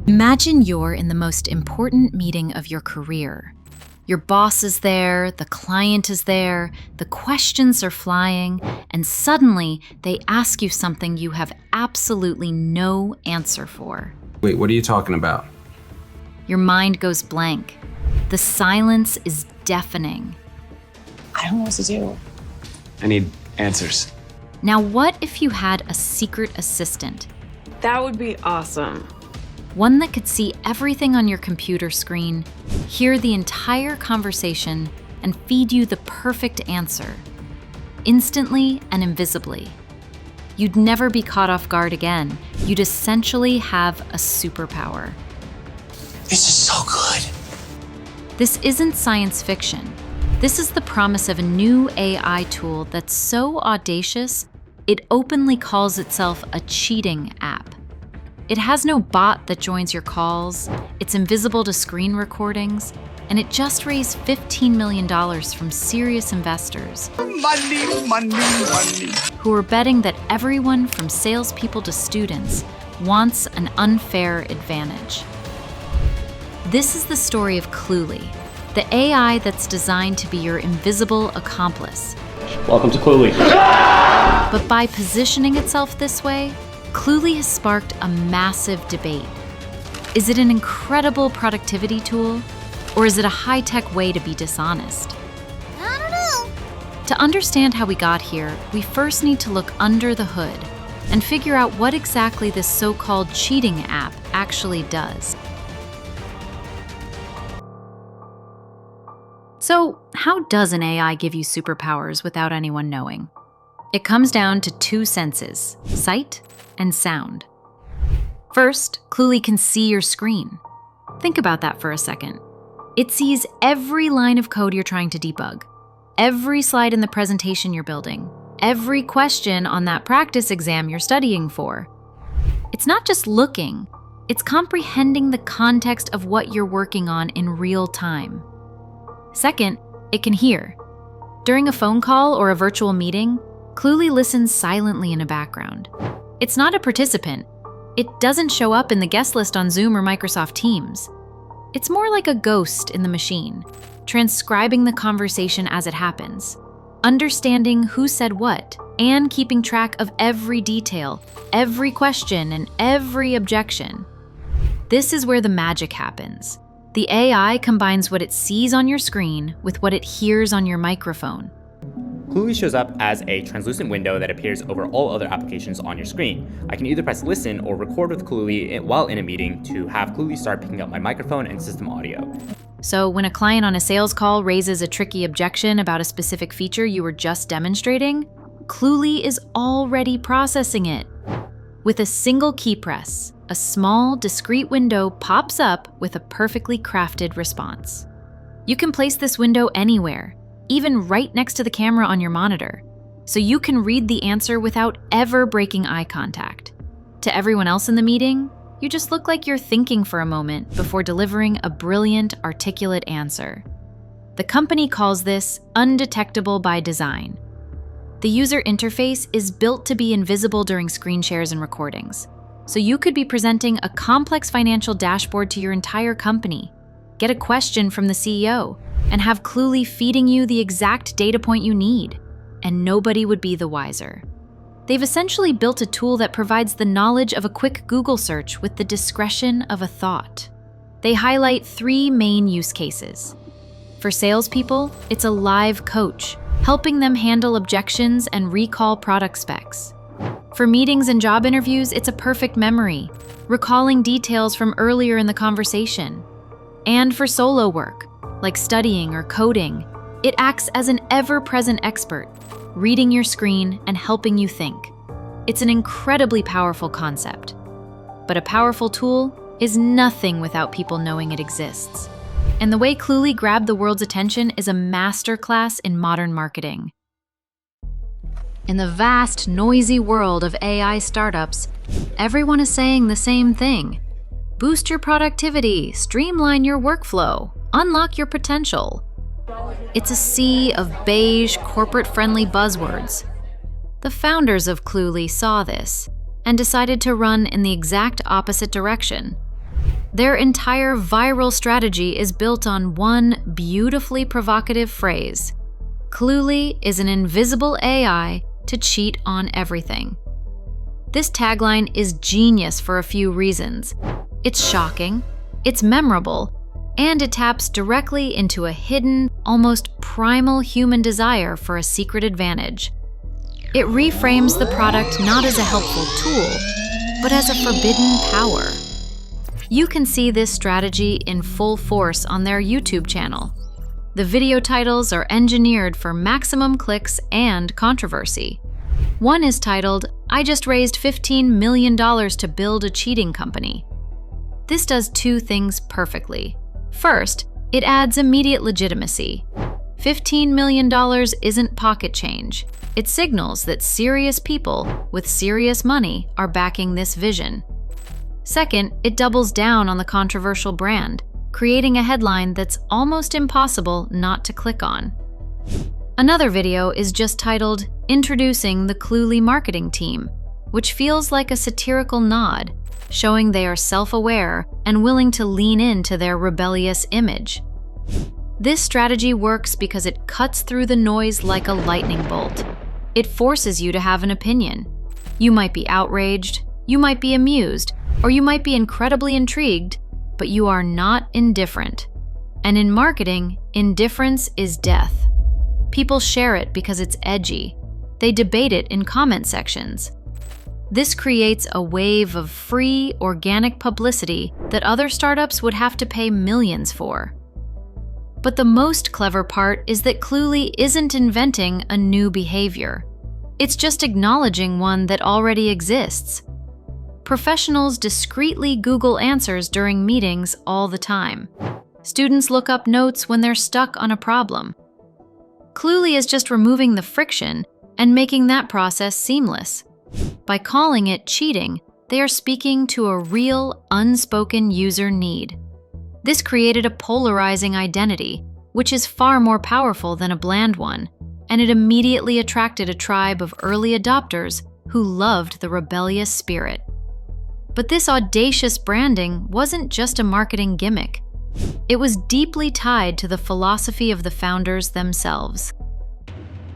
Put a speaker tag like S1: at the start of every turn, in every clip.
S1: Imagine you're in the most important meeting of your career. Your boss is there, the client is there, the questions are flying, and suddenly they ask you something you have absolutely no answer for.
S2: Wait, what are you talking about?
S1: Your mind goes blank. The silence is deafening.
S3: I don't know what to do.
S4: I need answers.
S1: Now, what if you had a secret assistant?
S5: That would be awesome.
S1: One that could see everything on your computer screen, hear the entire conversation, and feed you the perfect answer. Instantly and invisibly. You'd never be caught off guard again. You'd essentially have a superpower.
S3: This is so good.
S1: This isn't science fiction. This is the promise of a new AI tool that's so audacious, it openly calls itself a cheating app. It has no bot that joins your calls, it's invisible to screen recordings, and it just raised $15 million from serious investors.
S3: Money.
S1: Who are betting that everyone from salespeople to students wants an unfair advantage. This is the story of Cluely, the AI that's designed to be your invisible accomplice.
S4: Welcome to Cluely.
S1: But by positioning itself this way, Cluely has sparked a massive debate. Is it an incredible productivity tool, or is it a high-tech way to be dishonest?
S6: I don't know.
S1: To understand how we got here, we first need to look under the hood and figure out what exactly this so-called cheating app actually does. So, how does an AI give you superpowers without anyone knowing? It comes down to two senses, sight and sound. First, Cluely can see your screen. Think about that for a second. It sees every line of code you're trying to debug, every slide in the presentation you're building, every question on that practice exam you're studying for. It's not just looking, it's comprehending the context of what you're working on in real time. Second, it can hear. During a phone call or a virtual meeting, Cluely listens silently in a background. It's not a participant. It doesn't show up in the guest list on Zoom or Microsoft Teams. It's more like a ghost in the machine, transcribing the conversation as it happens, understanding who said what, and keeping track of every detail, every question, and every objection. This is where the magic happens. The AI combines what it sees on your screen with what it hears on your microphone.
S7: Cluely shows up as a translucent window that appears over all other applications on your screen. I can either press listen or record with Cluely while in a meeting to have Cluely start picking up my microphone and system audio.
S1: So when a client on a sales call raises a tricky objection about a specific feature you were just demonstrating, Cluely is already processing it. With a single key press, a small, discrete window pops up with a perfectly crafted response. You can place this window anywhere, even right next to the camera on your monitor, so you can read the answer without ever breaking eye contact. To everyone else in the meeting, you just look like you're thinking for a moment before delivering a brilliant, articulate answer. The company calls this undetectable by design. The user interface is built to be invisible during screen shares and recordings, so you could be presenting a complex financial dashboard to your entire company, get a question from the CEO, and have Cluely feeding you the exact data point you need, and nobody would be the wiser. They've essentially built a tool that provides the knowledge of a quick Google search with the discretion of a thought. They highlight three main use cases. For salespeople, it's a live coach, helping them handle objections and recall product specs. For meetings and job interviews, it's a perfect memory, recalling details from earlier in the conversation. And for solo work, like studying or coding, it acts as an ever-present expert, reading your screen and helping you think. It's an incredibly powerful concept. But a powerful tool is nothing without people knowing it exists. And the way Cluely grabbed the world's attention is a masterclass in modern marketing. In the vast, noisy world of AI startups, everyone is saying the same thing. Boost your productivity, streamline your workflow, unlock your potential. It's a sea of beige, corporate-friendly buzzwords. The founders of Cluely saw this and decided to run in the exact opposite direction. Their entire viral strategy is built on one beautifully provocative phrase: Cluely is an invisible AI to cheat on everything. This tagline is genius for a few reasons. It's shocking, it's memorable, and it taps directly into a hidden, almost primal human desire for a secret advantage. It reframes the product not as a helpful tool, but as a forbidden power. You can see this strategy in full force on their YouTube channel. The video titles are engineered for maximum clicks and controversy. One is titled, "I just raised $15 million to build a cheating company." This does two things perfectly. First, it adds immediate legitimacy. $15 million isn't pocket change. It signals that serious people with serious money are backing this vision. Second, it doubles down on the controversial brand, creating a headline that's almost impossible not to click on. Another video is just titled, "Introducing the Cluely Marketing Team," which feels like a satirical nod, showing they are self-aware and willing to lean into their rebellious image. This strategy works because it cuts through the noise like a lightning bolt. It forces you to have an opinion. You might be outraged, you might be amused, or you might be incredibly intrigued, but you are not indifferent. And in marketing, indifference is death. People share it because it's edgy. They debate it in comment sections. This creates a wave of free, organic publicity that other startups would have to pay millions for. But the most clever part is that Cluely isn't inventing a new behavior. It's just acknowledging one that already exists. Professionals discreetly Google answers during meetings all the time. Students look up notes when they're stuck on a problem. Cluely is just removing the friction and making that process seamless. By calling it cheating, they are speaking to a real, unspoken user need. This created a polarizing identity, which is far more powerful than a bland one, and it immediately attracted a tribe of early adopters who loved the rebellious spirit. But this audacious branding wasn't just a marketing gimmick. It was deeply tied to the philosophy of the founders themselves.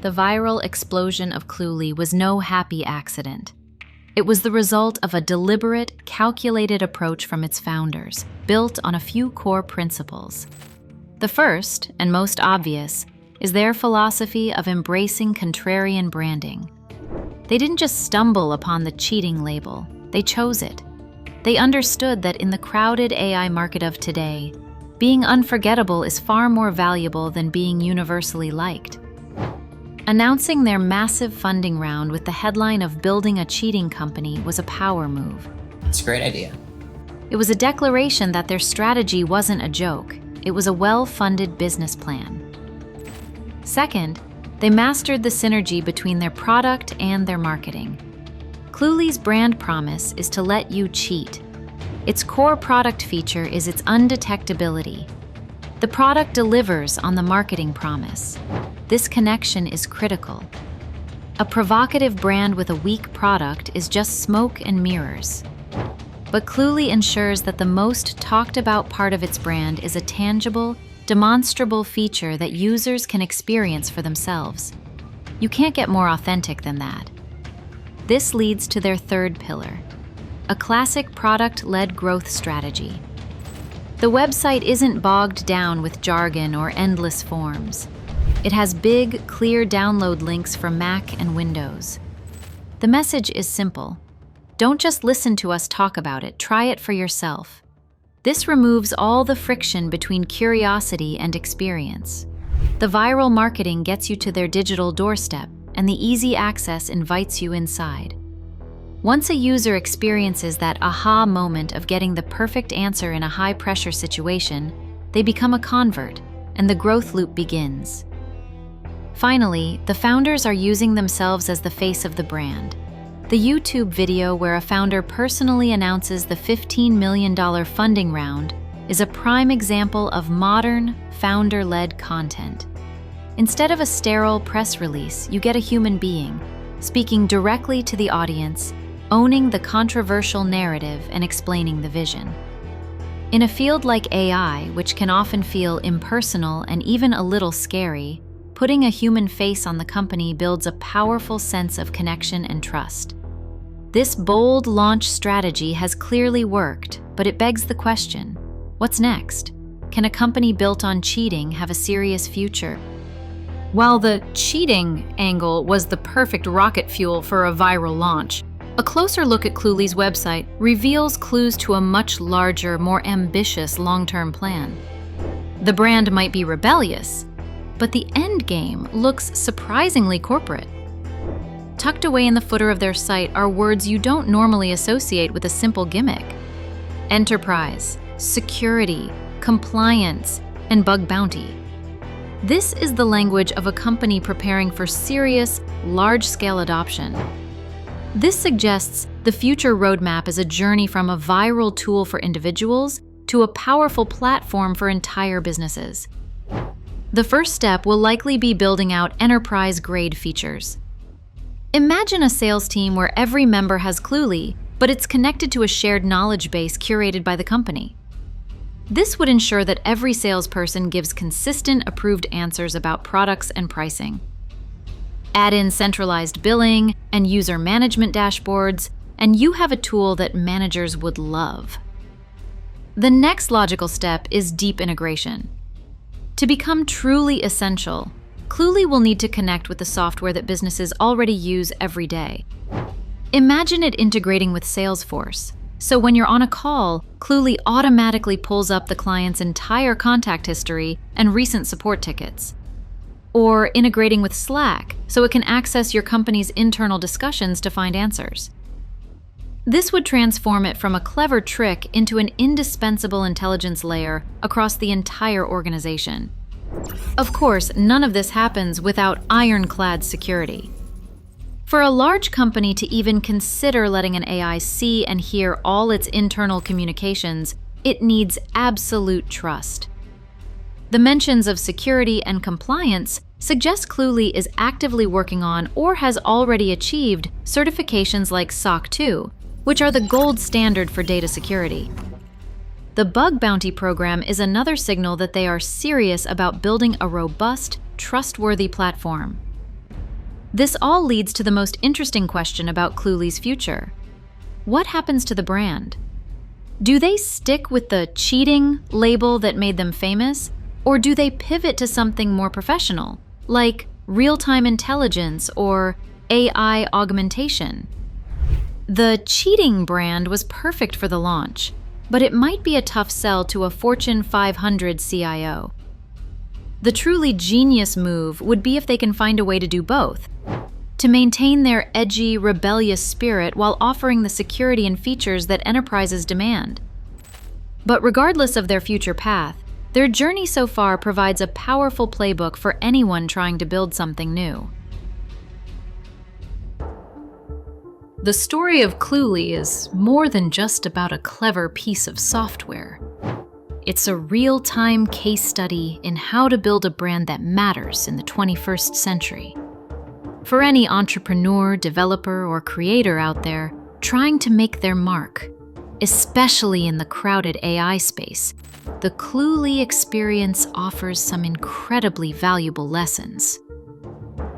S1: The viral explosion of Cluely was no happy accident. It was the result of a deliberate, calculated approach from its founders, built on a few core principles. The first, and most obvious, is their philosophy of embracing contrarian branding. They didn't just stumble upon the cheating label, they chose it. They understood that in the crowded AI market of today, being unforgettable is far more valuable than being universally liked. Announcing their massive funding round with the headline of building a cheating company was a power move.
S2: It's a great idea.
S1: It was a declaration that their strategy wasn't a joke, it was a well-funded business plan. Second, they mastered the synergy between their product and their marketing. Cluely's brand promise is to let you cheat. Its core product feature is its undetectability. The product delivers on the marketing promise. This connection is critical. A provocative brand with a weak product is just smoke and mirrors. But Cluely ensures that the most talked about part of its brand is a tangible, demonstrable feature that users can experience for themselves. You can't get more authentic than that. This leads to their third pillar, a classic product-led growth strategy. The website isn't bogged down with jargon or endless forms. It has big, clear download links for Mac and Windows. The message is simple. Don't just listen to us talk about it, try it for yourself. This removes all the friction between curiosity and experience. The viral marketing gets you to their digital doorstep, and the easy access invites you inside. Once a user experiences that aha moment of getting the perfect answer in a high-pressure situation, they become a convert, and the growth loop begins. Finally, the founders are using themselves as the face of the brand. The YouTube video where a founder personally announces the $15 million funding round is a prime example of modern, founder-led content. Instead of a sterile press release, you get a human being, speaking directly to the audience, owning the controversial narrative and explaining the vision. In a field like AI, which can often feel impersonal and even a little scary, putting a human face on the company builds a powerful sense of connection and trust. This bold launch strategy has clearly worked, but it begs the question, what's next? Can a company built on cheating have a serious future? While the cheating angle was the perfect rocket fuel for a viral launch, a closer look at Cluely's website reveals clues to a much larger, more ambitious long-term plan. The brand might be rebellious, but the end game looks surprisingly corporate. Tucked away in the footer of their site are words you don't normally associate with a simple gimmick: enterprise, security, compliance, and bug bounty. This is the language of a company preparing for serious, large-scale adoption. This suggests the future roadmap is a journey from a viral tool for individuals to a powerful platform for entire businesses. The first step will likely be building out enterprise-grade features. Imagine a sales team where every member has Cluely, but it's connected to a shared knowledge base curated by the company. This would ensure that every salesperson gives consistent, approved answers about products and pricing. Add in centralized billing and user management dashboards, and you have a tool that managers would love. The next logical step is deep integration. To become truly essential, Cluely will need to connect with the software that businesses already use every day. Imagine it integrating with Salesforce, so when you're on a call, Cluely automatically pulls up the client's entire contact history and recent support tickets. Or integrating with Slack, so it can access your company's internal discussions to find answers. This would transform it from a clever trick into an indispensable intelligence layer across the entire organization. Of course, none of this happens without ironclad security. For a large company to even consider letting an AI see and hear all its internal communications, it needs absolute trust. The mentions of security and compliance suggest Cluely is actively working on or has already achieved certifications like SOC 2, which are the gold standard for data security. The bug bounty program is another signal that they are serious about building a robust, trustworthy platform. This all leads to the most interesting question about Cluely's future. What happens to the brand? Do they stick with the cheating label that made them famous, or do they pivot to something more professional, like real-time intelligence or AI augmentation? The cheating brand was perfect for the launch, but it might be a tough sell to a Fortune 500 CIO. The truly genius move would be if they can find a way to do both, to maintain their edgy, rebellious spirit while offering the security and features that enterprises demand. But regardless of their future path, their journey so far provides a powerful playbook for anyone trying to build something new. The story of Cluely is more than just about a clever piece of software. It's a real-time case study in how to build a brand that matters in the 21st century. For any entrepreneur, developer, or creator out there trying to make their mark, especially in the crowded AI space, the Cluely experience offers some incredibly valuable lessons.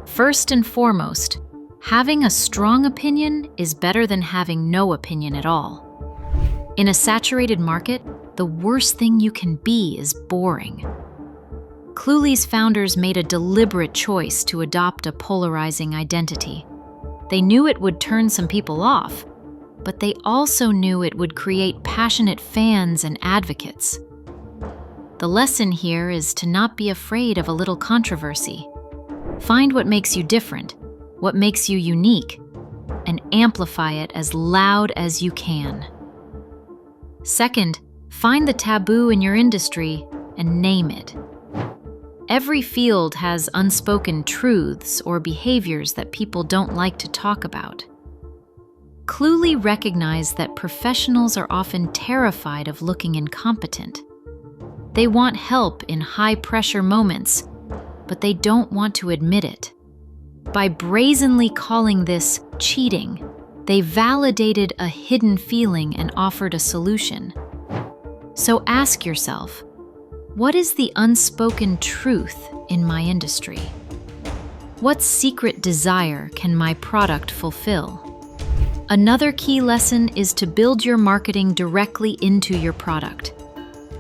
S1: First and foremost, having a strong opinion is better than having no opinion at all. In a saturated market, the worst thing you can be is boring. Cluely's founders made a deliberate choice to adopt a polarizing identity. They knew it would turn some people off, but they also knew it would create passionate fans and advocates. The lesson here is to not be afraid of a little controversy. Find what makes you different, what makes you unique, and amplify it as loud as you can. Second, find the taboo in your industry and name it. Every field has unspoken truths or behaviors that people don't like to talk about. Cluely recognized that professionals are often terrified of looking incompetent. They want help in high-pressure moments, but they don't want to admit it. By brazenly calling this cheating, they validated a hidden feeling and offered a solution. So ask yourself, what is the unspoken truth in my industry? What secret desire can my product fulfill? Another key lesson is to build your marketing directly into your product.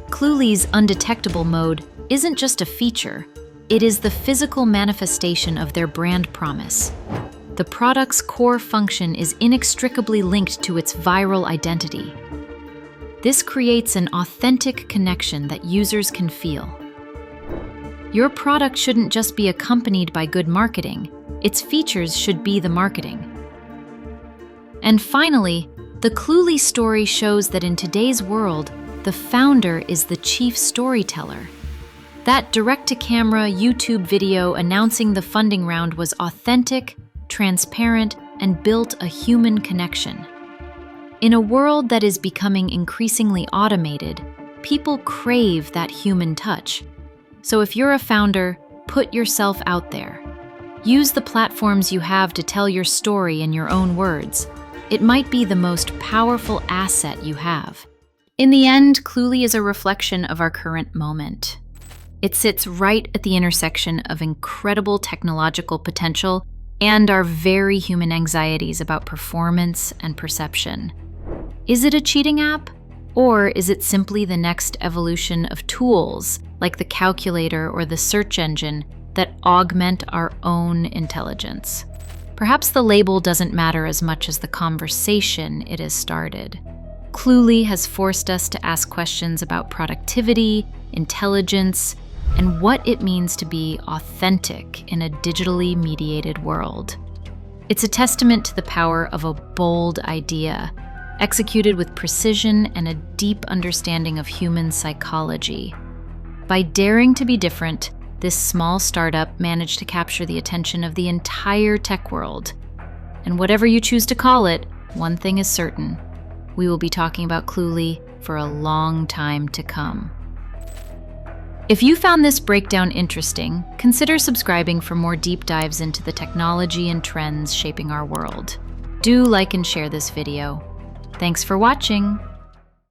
S1: Cluely's undetectable mode isn't just a feature, it is the physical manifestation of their brand promise. The product's core function is inextricably linked to its viral identity. This creates an authentic connection that users can feel. Your product shouldn't just be accompanied by good marketing, its features should be the marketing. And finally, the Cluely story shows that in today's world, the founder is the chief storyteller. That direct-to-camera YouTube video announcing the funding round was authentic, transparent, and built a human connection. In a world that is becoming increasingly automated, people crave that human touch. So if you're a founder, put yourself out there. Use the platforms you have to tell your story in your own words. It might be the most powerful asset you have. In the end, Cluely is a reflection of our current moment. It sits right at the intersection of incredible technological potential and our very human anxieties about performance and perception. Is it a cheating app? Or is it simply the next evolution of tools, like the calculator or the search engine, that augment our own intelligence? Perhaps the label doesn't matter as much as the conversation it has started. Cluely has forced us to ask questions about productivity, intelligence, and what it means to be authentic in a digitally mediated world. It's a testament to the power of a bold idea, executed with precision and a deep understanding of human psychology. By daring to be different, this small startup managed to capture the attention of the entire tech world. And whatever you choose to call it, one thing is certain: we will be talking about Cluely for a long time to come. If you found this breakdown interesting, consider subscribing for more deep dives into the technology and trends shaping our world. Do like and share this video. Thanks for watching.